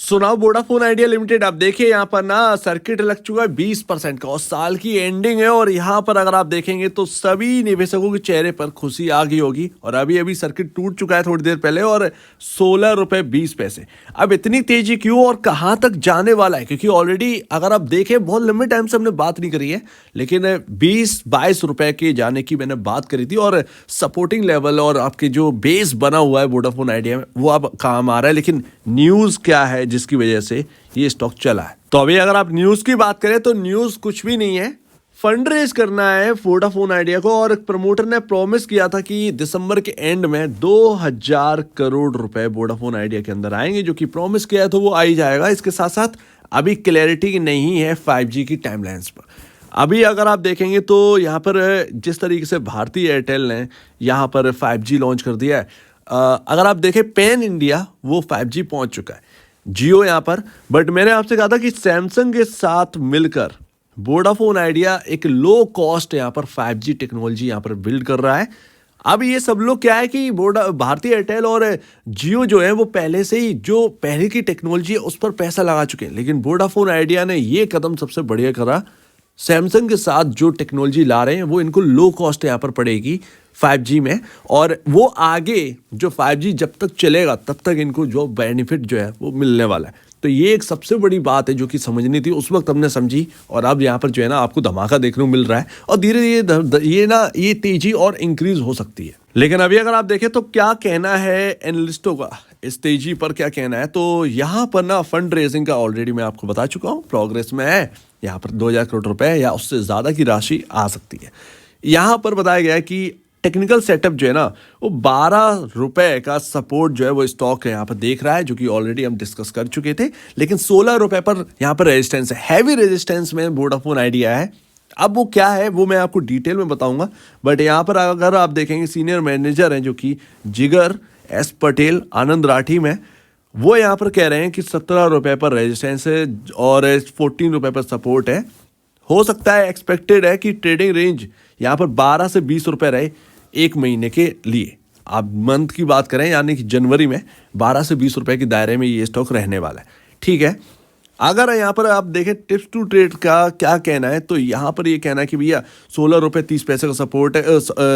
सुनाओ Vodafone idea limited. अब देखिए यहाँ पर ना सर्किट लग चुका है 20% का और साल की एंडिंग है और यहाँ पर अगर आप देखेंगे तो सभी निवेशकों के चेहरे पर खुशी आ गई होगी। और अभी अभी सर्किट टूट चुका है थोड़ी देर पहले और 16 रुपए 20 पैसे। अब इतनी तेजी क्यों और कहाँ तक जाने वाला है, क्योंकि ऑलरेडी अगर आप देखें बहुत लंबे टाइम से हमने बात नहीं करी है, लेकिन 20-22 रुपए के जाने की मैंने बात करी थी और सपोर्टिंग लेवल और आपके जो बेस बना हुआ है वोडाफोन आइडिया में वो अब काम आ रहा है। लेकिन न्यूज़ क्या है जिसकी वजह से ये स्टॉक चला है? तो अभी अगर आप न्यूज़ की बात करें तो न्यूज़ कुछ भी नहीं है। फंड रेज करना है वोडाफोन आइडिया को और प्रमोटर ने प्रॉमिस किया था कि दिसंबर के एंड में 2000 करोड़ रुपए वोडाफोन आइडिया के अंदर आएंगे, जो कि प्रॉमिस किया है तो वो आ ही जाएगा। इसके साथ साथ अभी क्लैरिटी नहीं है 5G की टाइमलाइंस पर। अभी अगर आप देखेंगे तो यहाँ पर जिस तरीके से भारती एयरटेल ने यहाँ पर 5G लॉन्च कर दिया है, अगर आप देखें पैन इंडिया वो 5G पहुँच चुका है, जियो यहाँ पर। बट मैंने आपसे कहा था कि सैमसंग के साथ मिलकर वोडाफोन आइडिया एक लो कॉस्ट यहाँ पर 5G टेक्नोलॉजी यहाँ पर बिल्ड कर रहा है। अब ये सब लोग क्या है कि भारती एयरटेल और जियो जो है वो पहले से ही जो पहले की टेक्नोलॉजी है उस पर पैसा लगा चुके हैं, लेकिन वोडाफोन आइडिया ने ये कदम सबसे बढ़िया करा। सैमसंग के साथ जो टेक्नोलॉजी ला रहे हैं वो इनको लो कॉस्ट यहाँ पर पड़ेगी 5G में, और वो आगे जो 5G जब तक चलेगा तब तक इनको जो बेनिफिट जो है वो मिलने वाला है। तो ये एक सबसे बड़ी बात है जो कि समझनी थी उस वक्त हमने समझी, और अब यहाँ पर जो है ना आपको धमाका देखने को मिल रहा है और धीरे धीरे ये तेजी और इंक्रीज हो सकती है। लेकिन अभी अगर आप देखें तो क्या कहना है एनालिस्टों का इस तेजी पर, क्या कहना है, तो यहाँ पर ना फंड रेजिंग का ऑलरेडी मैं आपको बता चुका हूँ, प्रोग्रेस में है। यहाँ पर 2000 करोड़ रुपए या उससे ज़्यादा की राशि आ सकती है। यहाँ पर बताया गया है कि टेक्निकल सेटअप जो है ना वो 12 रुपए का सपोर्ट जो है वो स्टॉक यहाँ पर देख रहा है, जो कि ऑलरेडी हम डिस्कस कर चुके थे। लेकिन 16 रुपए पर यहाँ पर रेजिस्टेंस है, हैवी रेजिस्टेंस में वोडाफोन आइडिया है। अब वो क्या है वो मैं आपको डिटेल में बताऊंगा, बट यहाँ पर अगर आप देखेंगे सीनियर मैनेजर हैं जो कि जिगर एस पटेल आनंद राठी में, वो यहाँ पर कह रहे हैं कि 17 रुपए पर रेजिस्टेंस है और 14 रुपए पर सपोर्ट है। हो सकता है, एक्सपेक्टेड है कि ट्रेडिंग रेंज यहाँ पर 12 से 20 रुपए रहे एक महीने के लिए। आप मंथ की बात करें यानी कि जनवरी में 12 से 20 रुपए के दायरे में ये स्टॉक रहने वाला है, ठीक है। अगर यहाँ पर आप देखें टिप्स टू ट्रेड का क्या कहना है, तो यहाँ पर ये कहना है कि भैया 16 रुपए 30 पैसे का सपोर्ट है,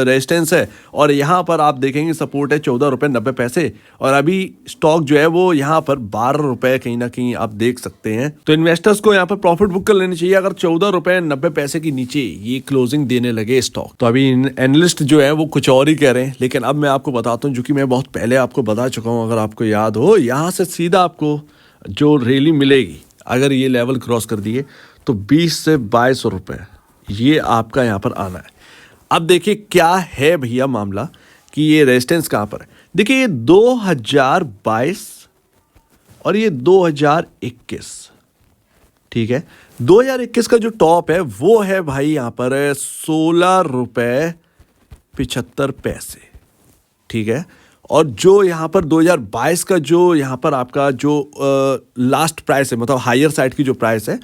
रेजिस्टेंस है, और यहाँ पर आप देखेंगे सपोर्ट है 14 रुपए 90 पैसे, और अभी स्टॉक जो है वो यहाँ पर 12 रुपए कहीं ना कहीं आप देख सकते हैं। तो इन्वेस्टर्स को यहाँ पर प्रॉफिट बुक कर लेनी चाहिए अगर 14 रुपए 90 पैसे के नीचे ये क्लोजिंग देने लगे स्टॉक। तो अभी एनालिस्ट जो है वो कुछ और ही कह रहे हैं, लेकिन अब मैं आपको बताता हूँ, जो कि मैं बहुत पहले आपको बता चुका हूँ। अगर आपको याद हो, यहाँ से सीधा आपको जो रैली मिलेगी अगर ये लेवल क्रॉस कर दिए तो 20 से 22 रुपए ये आपका यहाँ पर आना है। अब देखिए क्या है भैया मामला कि ये रेजिस्टेंस कहाँ पर है। देखिए ये 2022 और ये 2021, ठीक है। 2021 का जो टॉप है वो है भाई यहाँ पर 16 रुपए 75 पैसे, ठीक है। और जो यहाँ पर 2022 का जो यहाँ पर आपका जो लास्ट प्राइस है, मतलब हायर साइड की जो प्राइस है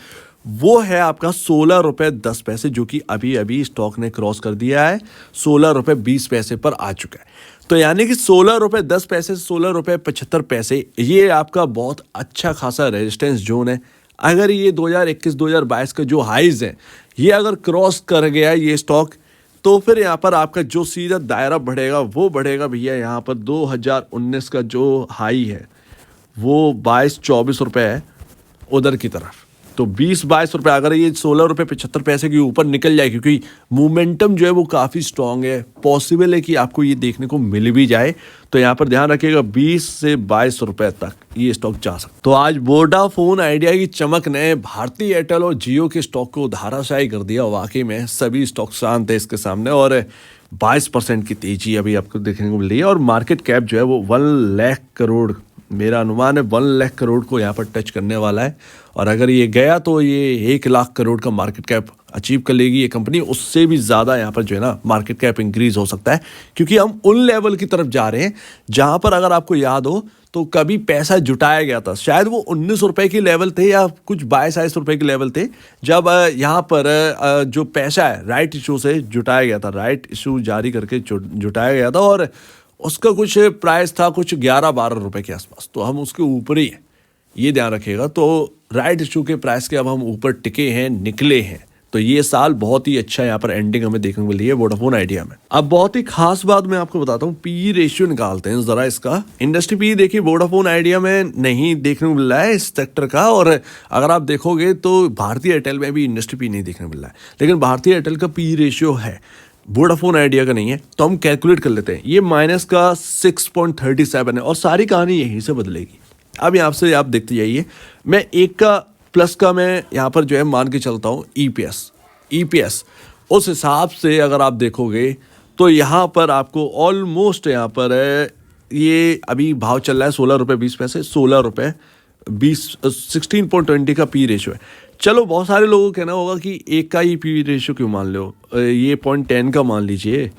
वो है आपका 16 रुपए 10 पैसे, जो कि अभी अभी स्टॉक ने क्रॉस कर दिया है, 16 रुपए 20 पैसे पर आ चुका है। तो यानी कि 16 रुपए 10 पैसे से 16 रुपए 75 पैसे ये आपका बहुत अच्छा खासा रेजिस्टेंस जोन है। अगर ये 2021-2022 का जो हाइज है ये अगर क्रॉस कर गया ये स्टॉक, तो फिर यहाँ पर आपका जो सीधा दायरा बढ़ेगा वो बढ़ेगा भैया यहाँ पर 2019 का जो हाई है वो 22-24 रुपए है उधर की तरफ। तो 20-22 रुपए अगर ये 16 रुपए 75 पैसे के ऊपर निकल जाए, क्योंकि मोमेंटम जो है वो काफ़ी स्ट्रांग है, पॉसिबल है कि आपको ये देखने को मिल भी जाए। तो यहाँ पर ध्यान रखिएगा 20 से 22 रुपए तक ये स्टॉक जा सकता है। तो आज वोडाफोन आइडिया की चमक ने भारती एयरटेल और जियो के स्टॉक को धाराशायी कर दिया। वाकई में सभी स्टॉक शांत है इसके सामने और 22% की तेजी अभी आपको देखने को मिल रही है। और मार्केट कैप जो है वो 1 लाख करोड़, मेरा अनुमान है 1 लाख करोड़ को यहाँ पर टच करने वाला है। और अगर ये गया तो ये 1 लाख करोड़ का मार्केट कैप अचीव कर लेगी ये कंपनी। उससे भी ज़्यादा यहाँ पर जो है ना मार्केट कैप इंक्रीज हो सकता है, क्योंकि हम उन लेवल की तरफ जा रहे हैं जहाँ पर अगर आपको याद हो तो कभी पैसा जुटाया गया था, शायद वो 19 रुपए के लेवल थे या कुछ 22-23 रुपए के लेवल थे, जब यहाँ पर जो पैसा है राइट इशू से जुटाया गया था, राइट इशू जारी करके जुटाया गया था, और उसका कुछ प्राइस था कुछ 11-12 रुपए के आसपास। तो हम उसके ऊपर ही हैं। ये ध्यान रखिएगा। तो राइट इशू के प्राइस के अब हम ऊपर टिके हैं, निकले हैं, तो ये साल बहुत ही अच्छा यहाँ पर एंडिंग हमें देखने को मिली है वोडाफोन आइडिया में। अब बहुत ही खास बात मैं आपको बताता हूँ, पी रेशियो निकालते हैं जरा इसका। इंडस्ट्री पी देखिए वोडाफोन आइडिया में नहीं देखने को मिल रहा है इस सेक्टर का, और अगर आप देखोगे तो भारतीय एयरटेल में भी इंडस्ट्री पी नहीं देखने को मिल रहा है, लेकिन भारतीय एयरटेल का पी रेशियो है, वोडाफोन आइडिया का नहीं है। तो हम कैलकुलेट कर लेते हैं, ये माइनस का 6.37 है और सारी कहानी यहीं से बदलेगी। अब यहाँ से आप देखते जाइए, मैं एक का प्लस का मैं यहाँ पर जो है मान के चलता हूँ ईपीएस उस हिसाब से अगर आप देखोगे तो यहाँ पर आपको ऑलमोस्ट यहाँ पर है, ये अभी भाव चल रहा है 16 रुपये 20 पैसे, 16 रुपये 16.20 का पी रेशियो है। चलो बहुत सारे लोगों को कहना होगा कि एक का ही पी रेशियो क्यों मान लो, ये 0.10 का मान लीजिए।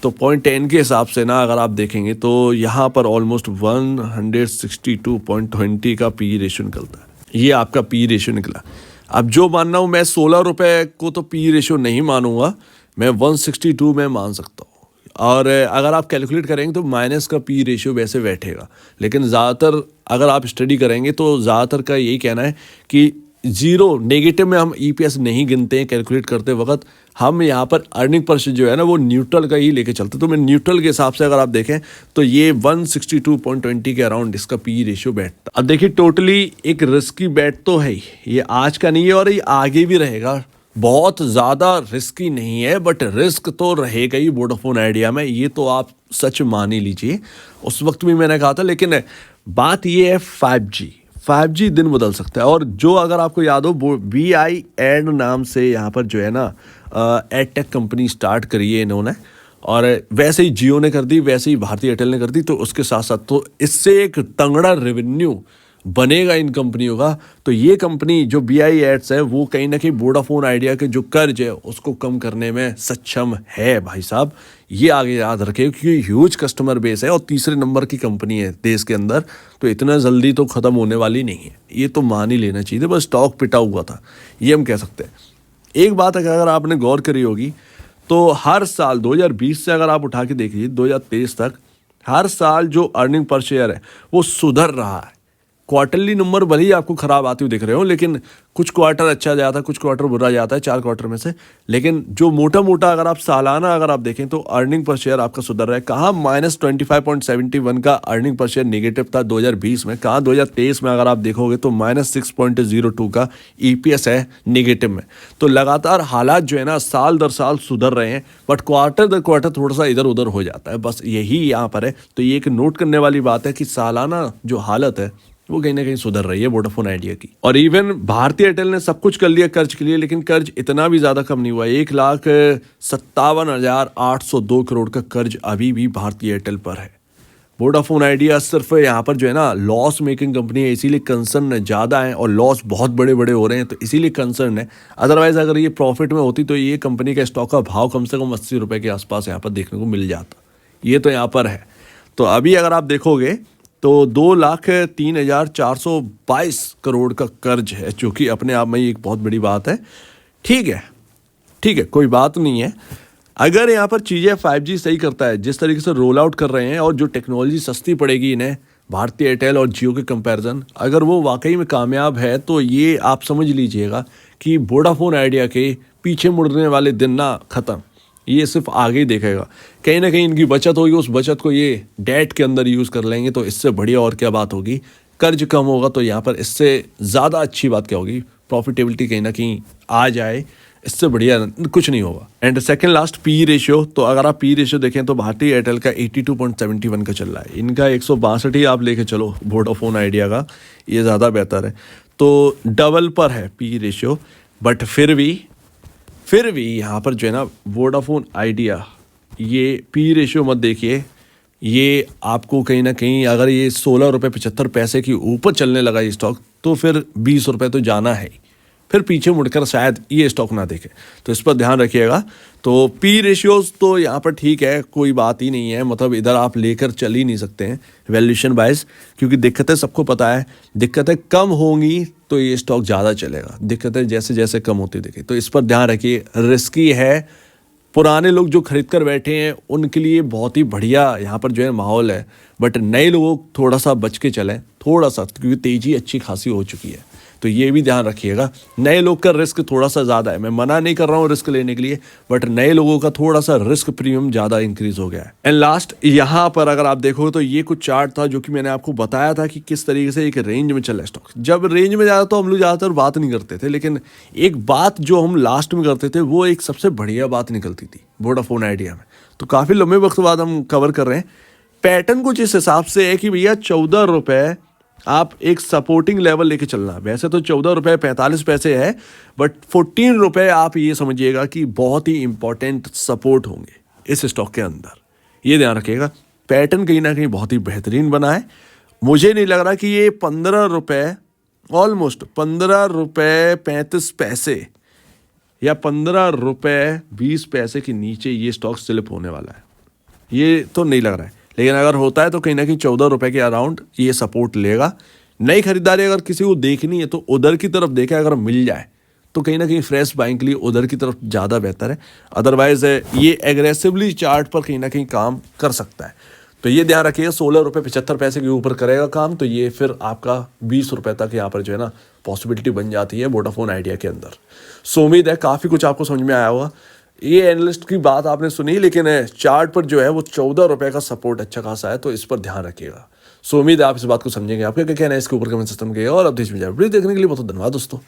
तो 0.10 के हिसाब से ना अगर आप देखेंगे तो यहाँ पर ऑलमोस्ट 162.20 का पी रेशियो निकलता है। ये आपका पी रेशियो निकला। अब जो मानना हूँ मैं 16 रुपये को तो पी रेशियो नहीं मानूंगा, मैं 162 में मान सकता हूँ। और अगर आप कैलकुलेट करेंगे तो माइनस का पी रेशियो वैसे बैठेगा, लेकिन ज़्यादातर अगर आप स्टडी करेंगे तो ज़्यादातर का यही कहना है कि जीरो नेगेटिव में हम ईपीएस नहीं गिनते हैं कैलकुलेट करते वक्त। हम यहाँ पर अर्निंग पर शेयर जो है ना वो न्यूट्रल का ही लेके चलते। तो मैं न्यूट्रल के हिसाब से अगर आप देखें तो ये 162.20 के अराउंड इसका पी रेशियो बैठता। अब देखिए टोटली एक रिस्की बैट तो है ही, ये आज का नहीं है और ये आगे भी रहेगा। बहुत ज़्यादा रिस्की नहीं है, बट रिस्क तो रहेगा ही वोडाफोन आइडिया में, ये तो आप सच मान ही लीजिए। उस वक्त भी मैंने कहा था, लेकिन बात ये है 5G दिन बदल सकता है। और जो अगर आपको याद हो VI एड नाम से यहाँ पर जो है ना एडटेक कंपनी स्टार्ट करी है इन्होंने, और वैसे ही जियो ने कर दी, वैसे ही भारतीय एयरटेल ने कर दी। तो उसके साथ साथ तो इससे एक तंगड़ा रेवेन्यू बनेगा इन कंपनियों का। तो ये कंपनी जो VI एड्स है वो कहीं ना कहीं वोडाफोन आइडिया के जो कर्ज है उसको कम करने में सक्षम है भाई साहब। ये आगे याद रखें क्योंकि ह्यूज कस्टमर बेस है और तीसरे नंबर की कंपनी है देश के अंदर, तो इतना जल्दी तो ख़त्म होने वाली नहीं है, ये तो मान ही लेना चाहिए। बस स्टॉक पिटा हुआ था ये हम कह सकते हैं। एक बात अगर आपने गौर करी होगी तो हर साल 2020 से अगर आप उठा के देखिए 2023 तक हर साल जो अर्निंग पर शेयर है वो सुधर रहा है। क्वार्टरली नंबर भले ही आपको खराब आते हुए दिख रहे हो, लेकिन कुछ क्वार्टर अच्छा जाता है, कुछ क्वार्टर बुरा जाता है, 4 क्वार्टर में से। लेकिन जो मोटा मोटा अगर आप सालाना अगर आप देखें तो अर्निंग पर शेयर आपका सुधर रहा है। कहाँ -25.71 का अर्निंग पर शेयर नेगेटिव था 2020 में, कहाँ 2023 में अगर आप देखोगे तो -6.02 का ईपीएस है नेगेटिव में। तो लगातार हालात जो है ना साल दर साल सुधर रहे हैं, बट क्वार्टर दर क्वार्टर थोड़ा सा इधर उधर हो जाता है, बस यही यहाँ पर है। तो ये एक नोट करने वाली बात है कि सालाना जो हालत है वो कहीं ना कहीं सुधर रही है वोडाफोन आइडिया की। और इवन भारतीय एयरटेल ने सब कुछ कर लिया कर्ज के लिए, लेकिन कर्ज इतना भी ज़्यादा कम नहीं हुआ। 1,57,802 करोड़ का कर्ज अभी भी भारतीय एयरटेल पर है। वोडाफोन आइडिया सिर्फ यहाँ पर जो है ना लॉस मेकिंग कंपनी है, इसीलिए कंसर्न ज़्यादा है और लॉस बहुत बड़े बड़े हो रहे हैं, तो इसीलिए कंसर्न है। अदरवाइज़ अगर ये प्रॉफिट में होती तो ये कंपनी का स्टॉक का भाव कम से कम 80 रुपये के आसपास यहाँ पर देखने को मिल जाता। ये तो यहाँ पर है। तो अभी अगर आप देखोगे तो 2,03,422 करोड़ का कर्ज है, जो कि अपने आप में ही एक बहुत बड़ी बात है। ठीक है, कोई बात नहीं है। अगर यहाँ पर चीज़ें 5G सही करता है, जिस तरीके से रोल आउट कर रहे हैं और जो टेक्नोलॉजी सस्ती पड़ेगी इन्हें भारतीय एयरटेल और जियो के कंपैरिजन, अगर वो वाकई में कामयाब है तो ये आप समझ लीजिएगा कि वोडाफोन आइडिया के पीछे मुड़ने वाले दिन ना ख़त्म, ये सिर्फ आगे ही देखेगा। कहीं ना कहीं इनकी बचत होगी, उस बचत को ये डेट के अंदर यूज़ कर लेंगे, तो इससे बढ़िया और क्या बात होगी। कर्ज कम होगा तो यहाँ पर इससे ज़्यादा अच्छी बात क्या होगी, प्रॉफिटेबिलिटी कहीं ना कहीं आ जाए, इससे बढ़िया कुछ नहीं होगा। And second last P ratio, तो अगर आप पी रेशियो देखें तो भारतीय एयरटेल का 82.71 का चल रहा है, इनका 162 ही आप लेके चलो वोडाफोन आइडिया का, ये ज़्यादा बेहतर है। तो डबल पर है पी रेशियो, बट फिर भी यहाँ पर जो है ना वोडाफोन आइडिया ये पी रेशियो मत देखिए, ये आपको कहीं ना कहीं अगर ये 16 रुपये 75 पैसे की ऊपर चलने लगा ये स्टॉक तो फिर 20 रुपये तो जाना है, फिर पीछे मुड़कर शायद ये स्टॉक ना देखे, तो इस पर ध्यान रखिएगा। तो पी रेशियोज तो यहाँ पर ठीक है, कोई बात ही नहीं है, मतलब इधर आप लेकर चल ही नहीं सकते हैं वैल्यूएशन वाइज, क्योंकि दिक्कतें सबको पता है, दिक्कतें कम होंगी तो ये स्टॉक ज़्यादा चलेगा, दिक्कतें जैसे जैसे कम होती दिखे, तो इस पर ध्यान रखिए। रिस्की है, पुराने लोग जो खरीद कर बैठे हैं उनके लिए बहुत ही बढ़िया यहाँ पर जो है माहौल है, बट नए लोगों थोड़ा सा बच के चलें, थोड़ा सा, क्योंकि तेजी अच्छी खासी हो चुकी है, तो ये भी ध्यान रखिएगा। नए लोग का रिस्क थोड़ा सा ज़्यादा है, मैं मना नहीं कर रहा हूँ रिस्क लेने के लिए, बट नए लोगों का थोड़ा सा रिस्क प्रीमियम ज़्यादा इंक्रीज हो गया है। एंड लास्ट यहाँ पर अगर आप देखो तो ये कुछ चार्ट था जो कि मैंने आपको बताया था कि किस तरीके से एक रेंज में चल रहा है स्टॉक। जब रेंज में जाता तो हम लोग ज़्यादातर बात नहीं करते थे, लेकिन एक बात जो हम लास्ट में करते थे वो एक सबसे बढ़िया बात निकलती थी वोडाफोन आइडिया में। तो काफ़ी लंबे वक्त बाद हम कवर कर रहे हैं। पैटर्न कुछ इस हिसाब से है कि भैया 14 रुपये आप एक सपोर्टिंग लेवल लेके चलना। वैसे तो 14 रुपये 45 पैसे है, बट 14 रुपये आप ये समझिएगा कि बहुत ही इंपॉर्टेंट सपोर्ट होंगे इस स्टॉक के अंदर, ये ध्यान रखिएगा। पैटर्न कहीं ना कहीं बहुत ही बेहतरीन बना है। मुझे नहीं लग रहा कि ये 15 रुपये, ऑलमोस्ट 15 रुपये 35 पैसे या 15 रुपये 20 पैसे के नीचे ये स्टॉक स्लिप होने वाला है, ये तो नहीं लग रहा है। लेकिन अगर होता है तो कहीं ना कहीं 14 रुपये के अराउंड ये सपोर्ट लेगा। नई खरीदारी अगर किसी को देखनी है तो उधर की तरफ देखे, अगर मिल जाए तो कहीं ना कहीं फ्रेश बाइंग के लिए उधर की तरफ ज़्यादा बेहतर है। अदरवाइज ये एग्रेसिवली चार्ट पर कहीं ना कहीं काम कर सकता है। तो ये ध्यान रखिएगा, 16 रुपये 75 पैसे के ऊपर करेगा काम तो ये फिर आपका 20 रुपये तक यहाँ पर जो है ना पॉसिबिलिटी बन जाती है वोडाफोन आइडिया के अंदर। सो उम्मीद है काफ़ी कुछ आपको समझ में आया होगा। ये एनालिस्ट की बात आपने सुनी, लेकिन चार्ट पर जो है वो 14 रुपये का सपोर्ट अच्छा खासा है, तो इस पर ध्यान रखिएगा। सो उम्मीद है आप इस बात को समझेंगे। आपका क्या कहना है इसके ऊपर कमेंट सिस्टम के, और अब देश में जाए वीडियो देखने के लिए बहुत धन्यवाद दोस्तों।